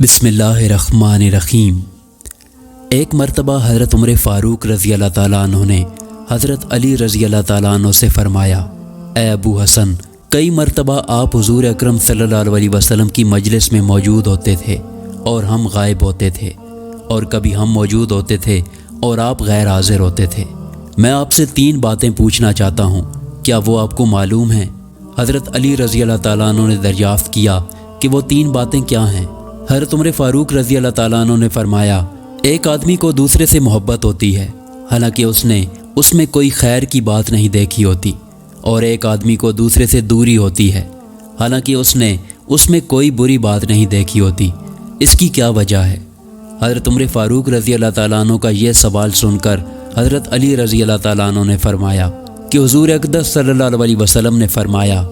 बिस्मिल्लाहिर्रहमानिर्रहीम। एक मरतबा हज़रत उमर फ़ारूक रज़ी अल्लाह ताला अन्हु ने हज़रत अली रज़ी अल्लाह ताला अन्हु से फ़रमाया, ए अबू हसन, कई मरतबा आप हुज़ूर अकरम सल्लल्लाहु अलैहि वसल्लम की मजलिस में मौजूद होते थे और हम गायब होते थे, और कभी हम मौजूद होते थे और आप गैर हाज़िर होते थे। मैं आपसे 3 बातें पूछना चाहता हूँ, क्या वो आपको मालूम हैं? हज़रत अली रज़ी अल्लाह ताला अन्हु ने दरियाफ़्त किया कि वो 3 बातें क्या हैं? हज़रत उमर फ़ारूक रज़ी अल्लाह ताला अन्हु ने फरमाया, एक आदमी को दूसरे से मोहब्बत होती है हालांकि उसने उसमें कोई खैर की बात नहीं देखी होती, और एक आदमी को दूसरे से दूरी होती है हालांकि उसने उसमें कोई बुरी बात नहीं देखी होती। इसकी क्या वजह है? हज़रत उमर फ़ारूक रज़ी अल्लाह ताला अन्हु का यह सवाल सुनकर हज़रत अली रज़ी अल्लाह ताला अन्हु ने फरमाया कि हुज़ूर अक़दस सल्लल्लाहु अलैहि वसल्लम ने फरमाया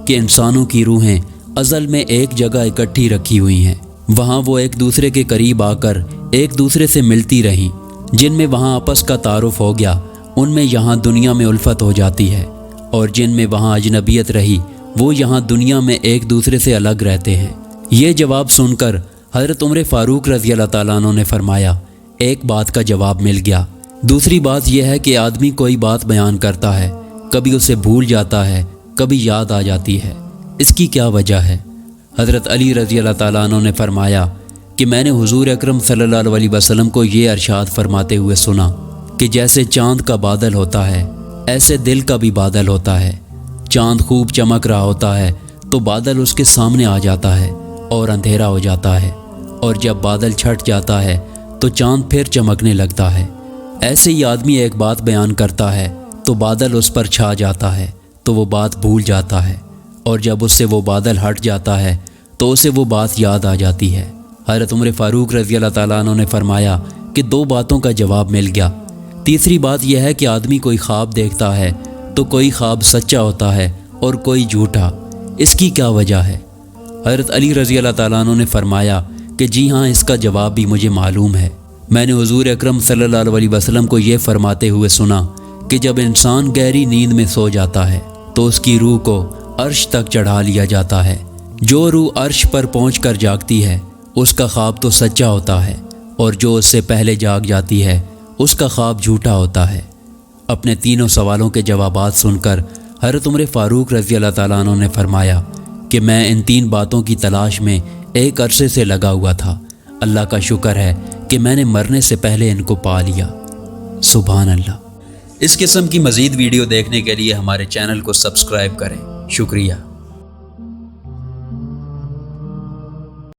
कि इंसानों की रूहें अज़ल में एक जगह इकट्ठी रखी हुई हैं, वहाँ वो एक दूसरे के करीब आकर एक दूसरे से मिलती रहीं। जिनमें वहाँ आपस का तारुफ हो गया, उनमें यहाँ दुनिया में उल्फत हो जाती है, और जिनमें वहाँ अजनबियत रही, वो यहाँ दुनिया में एक दूसरे से अलग रहते हैं। ये जवाब सुनकर हज़रत उमर फ़ारूक रज़ी अल्लाह ताला अन्हु ने फरमाया, एक बात का जवाब मिल गया। दूसरी बात यह है कि आदमी कोई बात बयान करता है, कभी उसे भूल जाता है, कभी याद आ जाती है। इसकी क्या वजह है? हज़रत अली रज़ी अल्लाह ताला अन्हु ने फरमाया कि मैंने हुज़ूर अकरम सल्लल्लाहु अलैहि वसल्लम को ये इरशाद फरमाते हुए सुना कि जैसे चाँद का बादल होता है, ऐसे दिल का भी बादल होता है। चाँद खूब चमक रहा होता है तो बादल उसके सामने आ जाता है और अंधेरा हो जाता है, और जब बादल छट जाता है तो चाँद फिर चमकने लगता है। ऐसे ही आदमी एक बात बयान करता है तो बादल उस पर छा जाता है तो वो बात भूल जाता है, और जब उससे वो बादल हट जाता है तो उसे वो बात याद आ जाती है। हज़रत उमर फ़ारूक रज़ी अल्लाह ताला अन्हु ने फरमाया कि 2 बातों का जवाब मिल गया। तीसरी बात यह है कि आदमी कोई ख्वाब देखता है तो कोई ख्वाब सच्चा होता है और कोई झूठा। इसकी क्या वजह है? हज़रत अली रज़ी अल्लाह ताला अन्हु ने फरमाया कि जी हाँ, इसका जवाब भी मुझे मालूम है। मैंने हुज़ूर अकरम सल्लल्लाहु अलैहि वसल्लम को ये फरमाते हुए सुना कि जब इंसान गहरी नींद में सो जाता है तो उसकी रूह को अर्श तक चढ़ा लिया जाता है। जो रूह अर्श पर पहुंचकर जागती है उसका ख्वाब तो सच्चा होता है, और जो उससे पहले जाग जाती है उसका ख्वाब झूठा होता है। अपने तीनों सवालों के जवाबात सुनकर हज़रत उमर फ़ारूक रज़ी अल्लाह ताला अन्हु ने फरमाया कि मैं इन 3 बातों की तलाश में एक अरसे से लगा हुआ था। अल्लाह का शुक्र है कि मैंने मरने से पहले इनको पा लिया। सुभान अल्लाह। इस किस्म की मज़ीद वीडियो देखने के लिए हमारे चैनल को सब्सक्राइब करें। शुक्रिया।